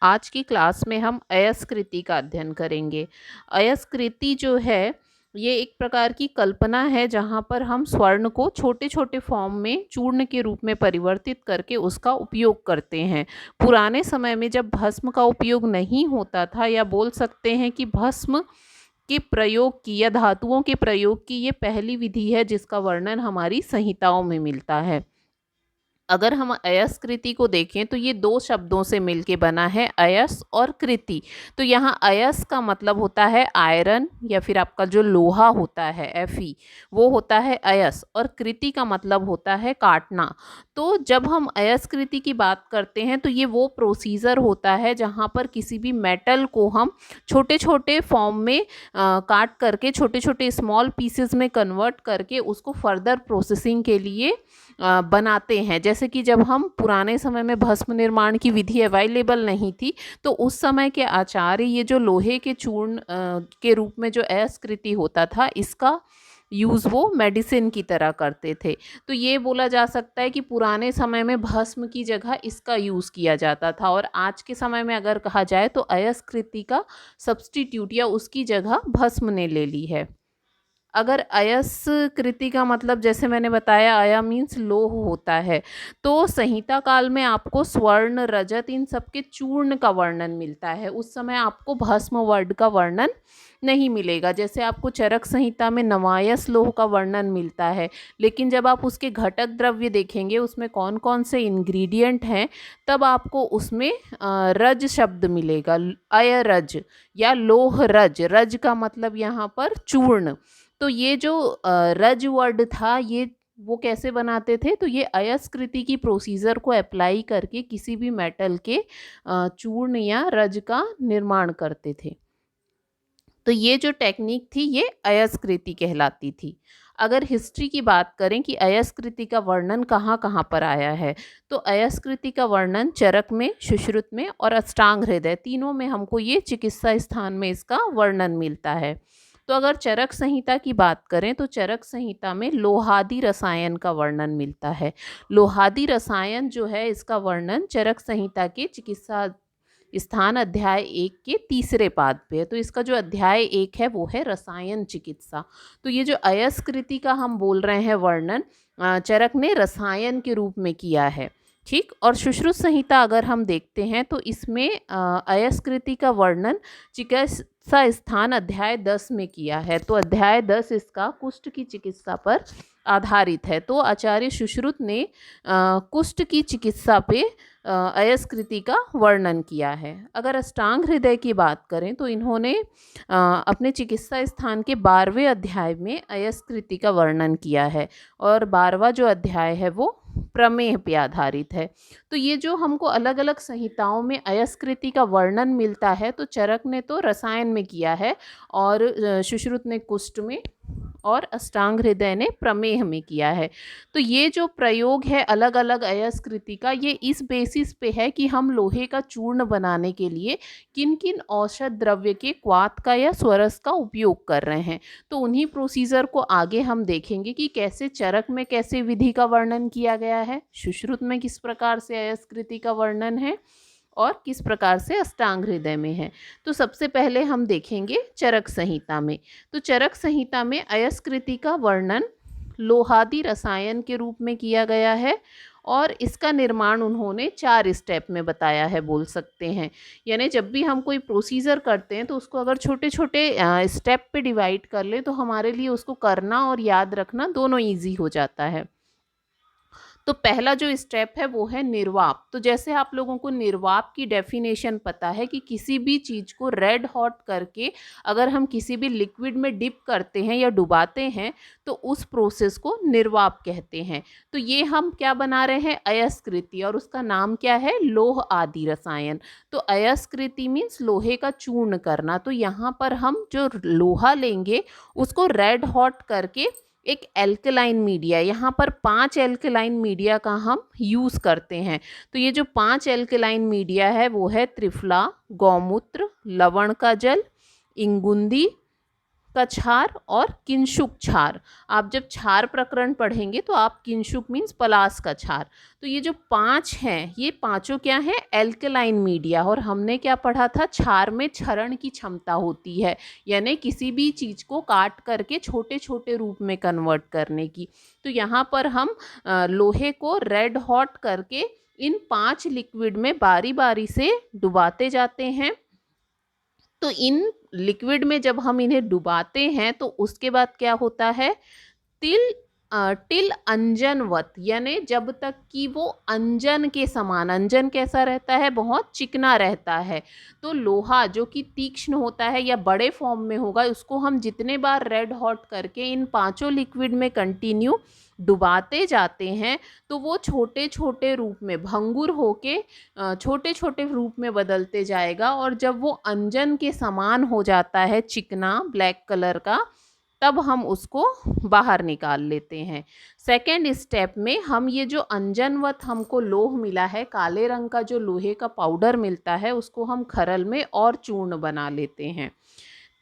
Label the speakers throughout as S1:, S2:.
S1: आज की क्लास में हम अयस्कृति का अध्ययन करेंगे। अयस्कृति जो है ये एक प्रकार की कल्पना है जहाँ पर हम स्वर्ण को छोटे-छोटे फॉर्म में चूर्ण के रूप में परिवर्तित करके उसका उपयोग करते हैं। पुराने समय में जब भस्म का उपयोग नहीं होता था या बोल सकते हैं कि भस्म के प्रयोग की या धातुओं के प्रयोग की ये पहली विधि है जिसका वर्णन हमारी संहिताओं में मिलता है। अगर हम अयस्कृति को देखें तो ये दो शब्दों से मिलके बना है, अयस और कृति। तो यहाँ अयस का मतलब होता है आयरन या फिर आपका जो लोहा होता है Fe, वो होता है अयस, और कृति का मतलब होता है काटना। तो जब हम अयस्कृति की बात करते हैं तो ये वो प्रोसीजर होता है जहाँ पर किसी भी मेटल को हम छोटे छोटे फॉर्म में काट करके छोटे छोटे स्मॉल पीसेस में कन्वर्ट करके उसको फर्दर प्रोसेसिंग के लिए बनाते हैं। जैसे कि जब हम पुराने समय में भस्म निर्माण की विधि अवेलेबल नहीं थी, तो उस समय के आचार्य ये जो लोहे के चूर्ण के रूप में जो अयस्कृति होता था, इसका यूज़ वो मेडिसिन की तरह करते थे। तो ये बोला जा सकता है कि पुराने समय में भस्म की जगह इसका यूज़ किया जाता था, और आज के समय में अगर कहा जाए तो अयस्कृति का सब्स्टिट्यूट या उसकी जगह भस्म ने ले ली है। अगर अयस्कृति का मतलब जैसे मैंने बताया, अया मीन्स लोह होता है, तो संहिता काल में आपको स्वर्ण, रजत, इन सब के चूर्ण का वर्णन मिलता है। उस समय आपको भस्म वर्ड का वर्णन नहीं मिलेगा। जैसे आपको चरक संहिता में नवायस लोह का वर्णन मिलता है, लेकिन जब आप उसके घटक द्रव्य देखेंगे उसमें कौन कौन से इंग्रेडिएंट हैं, तब आपको उसमें रज शब्द मिलेगा, अयरज या लोह रज। रज का मतलब यहाँ पर चूर्ण। तो ये जो रज वर्ड था, ये वो कैसे बनाते थे, तो ये अयस्कृति की प्रोसीजर को अप्लाई करके किसी भी मेटल के चूर्ण या रज का निर्माण करते थे। तो ये जो टेक्निक थी ये अयस्कृति कहलाती थी। अगर हिस्ट्री की बात करें कि अयस्कृति का वर्णन कहाँ कहाँ पर आया है, तो अयस्कृति का वर्णन चरक में, सुश्रुत में और अष्टांग हृदय, तीनों में हमको ये चिकित्सा स्थान में इसका वर्णन मिलता है। तो अगर चरक संहिता की बात करें तो चरक संहिता में लोहादि रसायन का वर्णन मिलता है। लोहादि रसायन जो है, इसका वर्णन चरक संहिता के चिकित्सा स्थान अध्याय 1 के तीसरे पाद पे है। तो इसका जो अध्याय 1 है वो है रसायन चिकित्सा। तो ये जो अयस्कृति का हम बोल रहे हैं वर्णन, चरक ने रसायन के रूप में किया है, ठीक। और सुश्रुत संहिता अगर हम देखते हैं तो इसमें अयस्कृति का वर्णन चिकित्सा स्थान अध्याय 10 में किया है। तो अध्याय 10 इसका कुष्ठ की चिकित्सा पर आधारित है। तो आचार्य सुश्रुत ने कुष्ठ की चिकित्सा पे अयस्कृति का वर्णन किया है। अगर अष्टांग हृदय की बात करें तो इन्होंने अपने चिकित्सा स्थान के 12वें अध्याय में अयस्कृति का वर्णन किया है, और 12वां जो अध्याय है वो प्रमेह पे आधारित है। तो ये जो हमको अलग अलग संहिताओं में अयस्कृति का वर्णन मिलता है, तो चरक ने तो रसायन में किया है, और सुश्रुत ने कुष्ठ में, और अष्टांग हृदय ने प्रमेह में किया है। तो ये जो प्रयोग है अलग अलग अयस्कृति का, ये इस बेसिस पे है कि हम लोहे का चूर्ण बनाने के लिए किन किन औषध द्रव्य के क्वाथ का या स्वरस का उपयोग कर रहे हैं। तो उन्हीं प्रोसीजर को आगे हम देखेंगे कि कैसे चरक में कैसे विधि का वर्णन किया गया है, सुश्रुत में किस प्रकार से अयस्कृति का वर्णन है, और किस प्रकार से अष्टांग हृदय में है। तो सबसे पहले हम देखेंगे चरक संहिता में। तो चरक संहिता में अयस्कृति का वर्णन लोहादि रसायन के रूप में किया गया है, और इसका निर्माण उन्होंने 4 स्टेप में बताया है, बोल सकते हैं। यानी जब भी हम कोई प्रोसीजर करते हैं तो उसको अगर छोटे छोटे स्टेप पे डिवाइड कर ले तो हमारे लिए उसको करना और याद रखना दोनों ईजी हो जाता है। तो पहला जो स्टेप है वो है निर्वाप। तो जैसे आप लोगों को निर्वाप की डेफिनेशन पता है कि किसी भी चीज़ को रेड हॉट करके अगर हम किसी भी लिक्विड में डिप करते हैं या डुबाते हैं तो उस प्रोसेस को निर्वाप कहते हैं। तो ये हम क्या बना रहे हैं, अयस्कृति, और उसका नाम क्या है, लोह आदि रसायन। तो अयस्कृति मीन्स लोहे का चूर्ण करना। तो यहाँ पर हम जो लोहा लेंगे उसको रेड हॉट करके एक एल्कलाइन मीडिया, यहाँ पर 5 एल्कलाइन मीडिया का हम यूज़ करते हैं। तो ये जो 5 एल्कलाइन मीडिया है वो है त्रिफला, गौमूत्र, लवण का जल, इंगुंदी, कछार और किंशुक क्षार। आप जब क्षार प्रकरण पढ़ेंगे तो आप किंशुक मीन्स पलाश का क्षार। तो ये जो 5 हैं, ये पांचों क्या हैं? Alkaline media. और हमने क्या पढ़ा था? क्षार में क्षरण की क्षमता होती है, यानी किसी भी चीज़ को काट करके छोटे छोटे रूप में कन्वर्ट करने की। तो यहाँ पर हम लोहे को रेड हॉट करके इन 5 लिक्विड में बारी बारी से डुबाते जाते हैं। तो इन लिक्विड में जब हम इन्हें डुबाते हैं तो उसके बाद क्या होता है? तिल टिल अंजनवत, यानी जब तक कि वो अंजन के समान, अंजन कैसा रहता है? बहुत चिकना रहता है। तो लोहा जो कि तीक्ष्ण होता है या बड़े फॉर्म में होगा, उसको हम जितने बार रेड हॉट करके इन पांचों लिक्विड में कंटिन्यू डुबाते जाते हैं तो वो छोटे छोटे रूप में भंगुर होके छोटे छोटे रूप में बदलते जाएगा। और जब वो अंजन के समान हो जाता है, चिकना ब्लैक कलर का, तब हम उसको बाहर निकाल लेते हैं। सेकेंड स्टेप में हम ये जो अंजनवत हमको लोह मिला है, काले रंग का जो लोहे का पाउडर मिलता है, उसको हम खरल में और चूर्ण बना लेते हैं।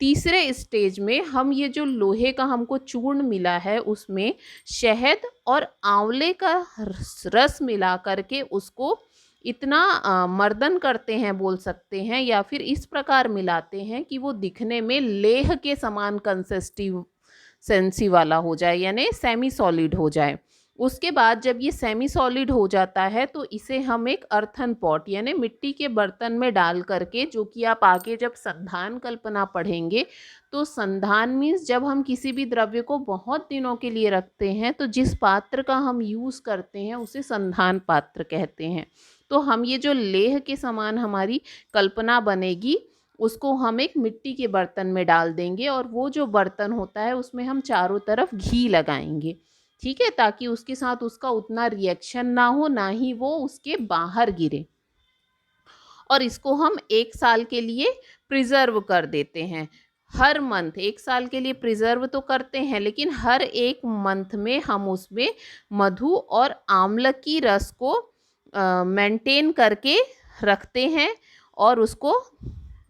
S1: तीसरे स्टेज में हम ये जो लोहे का हमको चूर्ण मिला है उसमें शहद और आंवले का रस मिला करके उसको इतना मर्दन करते हैं बोल सकते हैं, या फिर इस प्रकार मिलाते हैं कि वो दिखने में लेह के समान कंसिस्टेंसी वाला हो जाए, यानी सेमी सॉलिड हो जाए। उसके बाद जब ये सेमी सॉलिड हो जाता है तो इसे हम एक अर्थन पॉट यानी मिट्टी के बर्तन में डाल करके, जो कि आप आगे जब संधान कल्पना पढ़ेंगे तो संधान मीन्स जब हम किसी भी द्रव्य को बहुत दिनों के लिए रखते हैं तो जिस पात्र का हम यूज़ करते हैं उसे संधान पात्र कहते हैं। तो हम ये जो लेह के समान हमारी कल्पना बनेगी उसको हम एक मिट्टी के बर्तन में डाल देंगे, और वो जो बर्तन होता है उसमें हम चारों तरफ घी लगाएंगे, ठीक है, ताकि उसके साथ उसका उतना रिएक्शन ना हो, ना ही वो उसके बाहर गिरे। और इसको हम 1 साल के लिए प्रिजर्व कर देते हैं। हर मंथ 1 साल के लिए प्रिजर्व तो करते हैं, लेकिन हर एक मंथ में हम उसमें मधु और आंवलकी रस को मेंटेन करके रखते हैं और उसको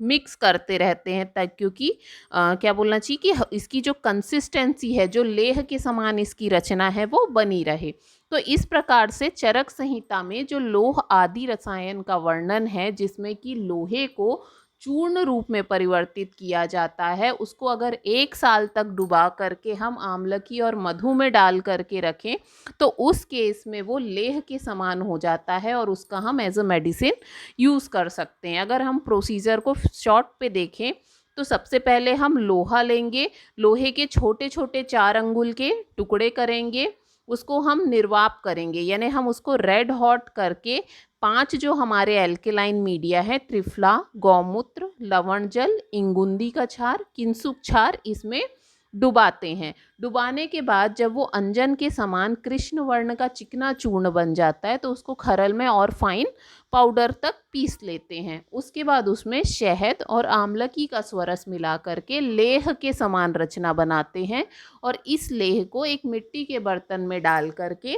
S1: मिक्स करते रहते हैं, तक क्योंकि क्या बोलना चाहिए कि इसकी जो कंसिस्टेंसी है, जो लेह के समान इसकी रचना है, वो बनी रहे। तो इस प्रकार से चरक संहिता में जो लोह आदि रसायन का वर्णन है, जिसमें कि लोहे को चूर्ण रूप में परिवर्तित किया जाता है, उसको अगर 1 साल तक डुबा करके हम आंवलकी और मधु में डाल करके रखें तो उस केस में वो लेह के समान हो जाता है और उसका हम एज अ मेडिसिन यूज़ कर सकते हैं। अगर हम प्रोसीजर को शॉर्ट पे देखें तो सबसे पहले हम लोहा लेंगे, लोहे के छोटे छोटे 4 अंगुल के टुकड़े करेंगे, उसको हम निर्वाप करेंगे, यानी हम उसको रेड हॉट करके 5 जो हमारे एल्केलाइन मीडिया है, त्रिफला, गौमूत्र, लवण जल, इंगुंदी का क्षार, किंसुक क्षार, इसमें डुबाते हैं। डुबाने के बाद जब वो अंजन के समान कृष्ण वर्ण का चिकना चूर्ण बन जाता है तो उसको खरल में और फाइन पाउडर तक पीस लेते हैं। उसके बाद उसमें शहद और आंवलकी का स्वरस मिला करके लेह के समान रचना बनाते हैं और इस लेह को एक मिट्टी के बर्तन में डाल करके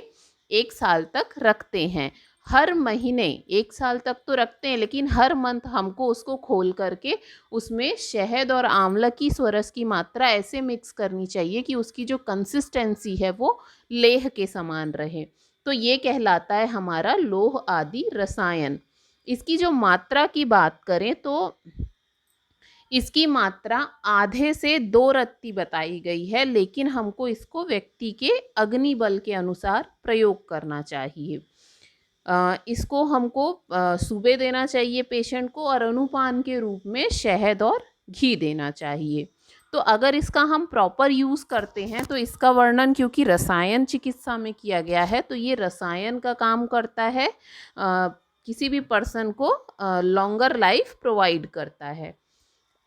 S1: 1 साल तक रखते हैं। हर महीने 1 साल तक तो रखते हैं, लेकिन हर मंथ हमको उसको खोल करके उसमें शहद और आंवलकी स्वरस की मात्रा ऐसे मिक्स करनी चाहिए कि उसकी जो कंसिस्टेंसी है वो लेह के समान रहे। तो ये कहलाता है हमारा लोह आदि रसायन। इसकी जो मात्रा की बात करें तो इसकी मात्रा आधे से 2 रत्ती बताई गई है, लेकिन हमको इसको व्यक्ति के अग्नि बल के अनुसार प्रयोग करना चाहिए। इसको हमको सुबह देना चाहिए पेशेंट को और अनुपान के रूप में शहद और घी देना चाहिए। तो अगर इसका हम प्रॉपर यूज़ करते हैं तो इसका वर्णन क्योंकि रसायन चिकित्सा में किया गया है तो ये रसायन का काम करता है, किसी भी पर्सन को लॉन्गर लाइफ प्रोवाइड करता है।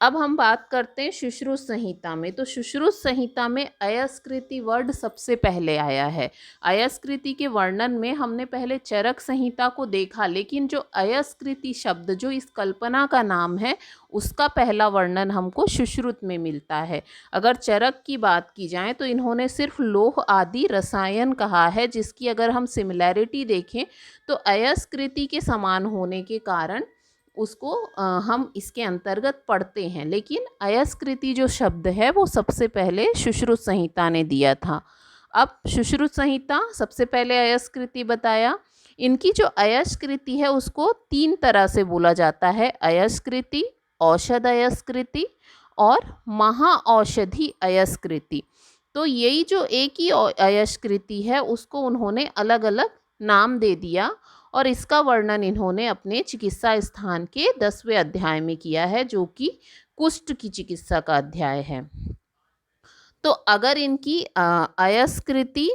S1: अब हम बात करते हैं शुश्रुत संहिता में। तो शुश्रुत संहिता में अयस्कृति वर्ड सबसे पहले आया है। अयस्कृति के वर्णन में हमने पहले चरक संहिता को देखा, लेकिन जो अयस्कृति शब्द जो इस कल्पना का नाम है उसका पहला वर्णन हमको शुश्रुत में मिलता है। अगर चरक की बात की जाए तो इन्होंने सिर्फ लोह आदि रसायन कहा है, जिसकी अगर हम सिमिलैरिटी देखें तो अयस्कृति के समान होने के कारण उसको हम इसके अंतर्गत पढ़ते हैं। लेकिन अयस्कृति जो शब्द है वो सबसे पहले सुश्रुत संहिता ने दिया था। अब सुश्रुत संहिता सबसे पहले अयस्कृति बताया। इनकी जो अयस्कृति है उसको 3 तरह से बोला जाता है, अयस्कृति, औषध अयस्कृति और महाऔषधि अयस्कृति। तो यही जो एक ही अयस्कृति है उसको उन्होंने अलग अलग नाम दे दिया और इसका वर्णन इन्होंने अपने चिकित्सा स्थान के 10वें अध्याय में किया है, जो कि कुष्ठ की चिकित्सा का अध्याय है। तो अगर इनकी अयस्कृति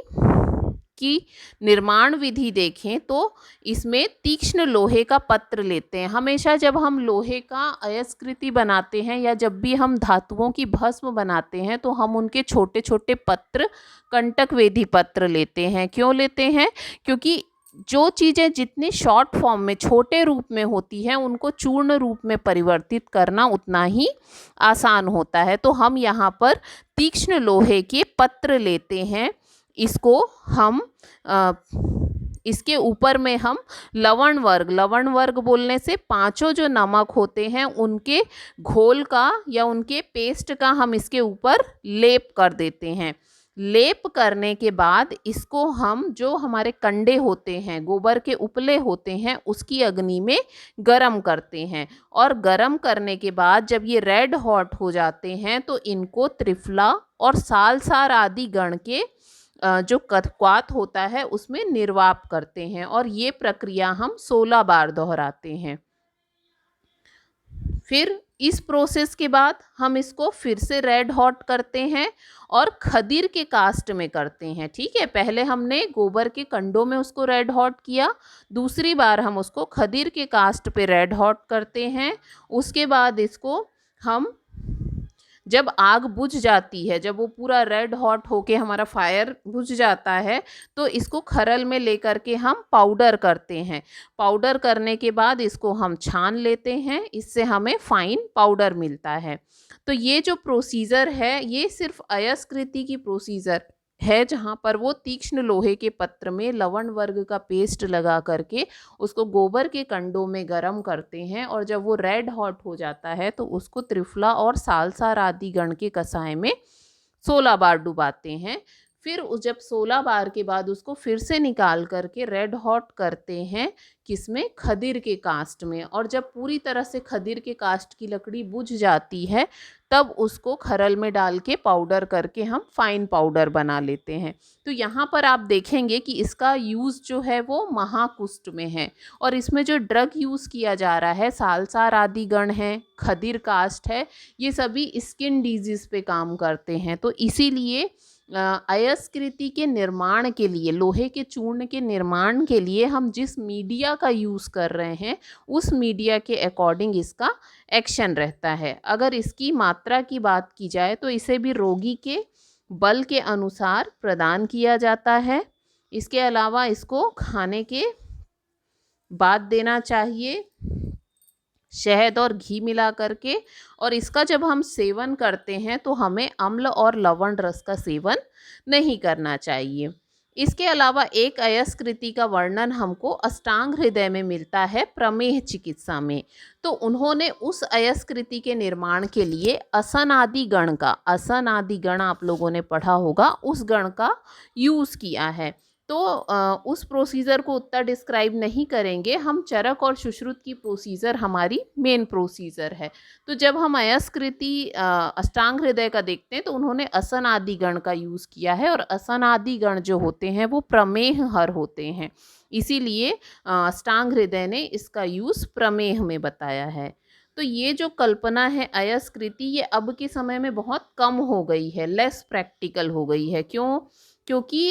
S1: की निर्माण विधि देखें तो इसमें तीक्ष्ण लोहे का पत्र लेते हैं। हमेशा जब हम लोहे का अयस्कृति बनाते हैं या जब भी हम धातुओं की भस्म बनाते हैं तो हम उनके छोटे छोटे पत्र, कंटक वेदी पत्र लेते हैं। क्यों लेते हैं? क्योंकि जो चीज़ें जितनी शॉर्ट फॉर्म में, छोटे रूप में होती हैं, उनको चूर्ण रूप में परिवर्तित करना उतना ही आसान होता है। तो हम यहाँ पर तीक्ष्ण लोहे के पत्र लेते हैं। इसको हम इसके ऊपर में हम लवण वर्ग बोलने से 5 जो नमक होते हैं उनके घोल का या उनके पेस्ट का हम इसके ऊपर लेप कर देते हैं। लेप करने के बाद इसको हम, जो हमारे कंडे होते हैं, गोबर के उपले होते हैं, उसकी अग्नि में गरम करते हैं। और गरम करने के बाद जब ये रेड हॉट हो जाते हैं तो इनको त्रिफला और सालसार आदि गण के जो कथक्वात होता है उसमें निर्वाप करते हैं और ये प्रक्रिया हम 16 बार दोहराते हैं। फिर इस प्रोसेस के बाद हम इसको फिर से रेड हॉट करते हैं और खदीर के कास्ट में करते हैं। ठीक है, पहले हमने गोबर के कंडों में उसको रेड हॉट किया, दूसरी बार हम उसको खदीर के कास्ट पे रेड हॉट करते हैं। उसके बाद इसको हम, जब आग बुझ जाती है, जब वो पूरा रेड हॉट होके हमारा फायर बुझ जाता है तो इसको खरल में लेकर के हम पाउडर करते हैं। पाउडर करने के बाद इसको हम छान लेते हैं, इससे हमें फाइन पाउडर मिलता है। तो ये जो प्रोसीजर है ये सिर्फ अयस्कृति की प्रोसीजर है, जहाँ पर वो तीक्ष्ण लोहे के पत्र में लवण वर्ग का पेस्ट लगा करके उसको गोबर के कंडों में गरम करते हैं और जब वो रेड हॉट हो जाता है तो उसको त्रिफला और सालसार आदि गण के कसाय में 16 बार डुबाते हैं। फिर जब 16 बार के बाद उसको फिर से निकाल करके रेड हॉट करते हैं, किसमें? खदीर के कास्ट में। और जब पूरी तरह से खदीर के कास्ट की लकड़ी बुझ जाती है तब उसको खरल में डाल के पाउडर करके हम फाइन पाउडर बना लेते हैं। तो यहाँ पर आप देखेंगे कि इसका यूज़ जो है वो महाकुष्ठ में है और इसमें जो ड्रग यूज़ किया जा रहा है, सालसार आदि गण है, खदीर कास्ट है, ये सभी स्किन डिजीज़ पे काम करते हैं। तो इसीलिए अयस्कृति के निर्माण के लिए, लोहे के चूर्ण के निर्माण के लिए हम जिस मीडिया का यूज़ कर रहे हैं उस मीडिया के अकॉर्डिंग इसका एक्शन रहता है। अगर इसकी मात्रा की बात की जाए तो इसे भी रोगी के बल के अनुसार प्रदान किया जाता है। इसके अलावा इसको खाने के बाद देना चाहिए, शहद और घी मिला करके। और इसका जब हम सेवन करते हैं तो हमें अम्ल और लवण रस का सेवन नहीं करना चाहिए। इसके अलावा एक अयस्कृति का वर्णन हमको अष्टांग हृदय में मिलता है प्रमेह चिकित्सा में। तो उन्होंने उस अयस्कृति के निर्माण के लिए असन आदि गण का, असन आदि गण आप लोगों ने पढ़ा होगा, उस गण का यूज़ किया है। तो उस प्रोसीजर को उतना डिस्क्राइब नहीं करेंगे हम, चरक और सुश्रुत की प्रोसीजर हमारी मेन प्रोसीजर है। तो जब हम अयस्कृति अष्टांग हृदय का देखते हैं तो उन्होंने असन आदि गण का यूज़ किया है और असन आदि गण जो होते हैं वो प्रमेह हर होते हैं, इसीलिए अष्टांग हृदय ने इसका यूज़ प्रमेह में बताया है। तो ये जो कल्पना है अयस्कृति, ये अब के समय में बहुत कम हो गई है, लेस प्रैक्टिकल हो गई है। क्यों? क्योंकि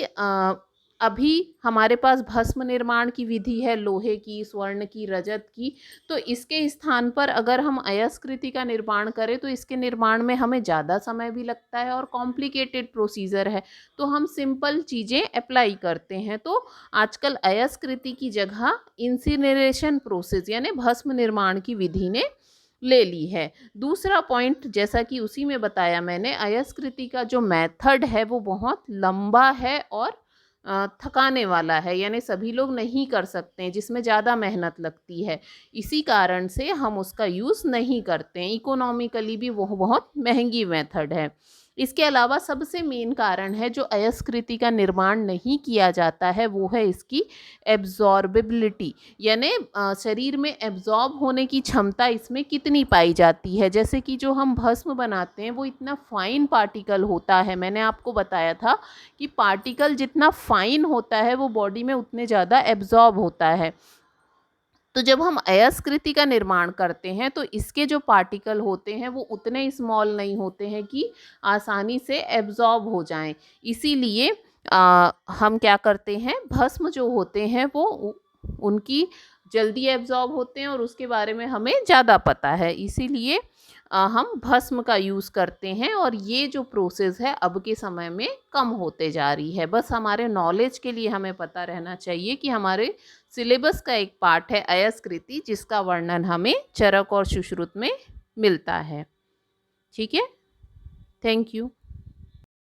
S1: अभी हमारे पास भस्म निर्माण की विधि है, लोहे की, स्वर्ण की, रजत की। तो इसके स्थान पर अगर हम अयस्कृति का निर्माण करें तो इसके निर्माण में हमें ज़्यादा समय भी लगता है और कॉम्प्लिकेटेड प्रोसीजर है, तो हम सिंपल चीज़ें अप्लाई करते हैं। तो आजकल अयस्कृति की जगह इंसिनरेशन प्रोसेस यानी भस्म निर्माण की विधि ने ले ली है। दूसरा पॉइंट, जैसा कि उसी में बताया मैंने, अयस्कृति का जो मेथड है वो बहुत लंबा है और थकाने वाला है, यानी सभी लोग नहीं कर सकते हैं, जिसमें ज़्यादा मेहनत लगती है। इसी कारण से हम उसका यूज़ नहीं करते हैं। इकोनॉमिकली भी वो बहुत महंगी मेथड है। इसके अलावा सबसे मेन कारण है जो अयस्कृति का निर्माण नहीं किया जाता है, वो है इसकी एब्ज़ॉर्बिबिलिटी, यानी शरीर में एब्ज़ॉर्ब होने की क्षमता इसमें कितनी पाई जाती है। जैसे कि जो हम भस्म बनाते हैं वो इतना फाइन पार्टिकल होता है, मैंने आपको बताया था कि पार्टिकल जितना फाइन होता है वो बॉडी में उतने ज़्यादा एब्ज़ॉर्ब होता है। तो जब हम अयस्कृति का निर्माण करते हैं तो इसके जो पार्टिकल होते हैं वो उतने स्मॉल नहीं होते हैं कि आसानी से एब्ज़ॉर्ब हो जाएं। इसीलिए हम क्या करते हैं, भस्म जो होते हैं वो उनकी जल्दी एब्ज़ॉर्ब होते हैं और उसके बारे में हमें ज़्यादा पता है, इसीलिए हम भस्म का यूज़ करते हैं और ये जो प्रोसेस है अब के समय में कम होते जा रही है। बस हमारे नॉलेज के लिए हमें पता रहना चाहिए कि हमारे सिलेबस का एक पार्ट है अयस्कृति, जिसका वर्णन हमें चरक और सुश्रुत में मिलता है। ठीक है? Thank you.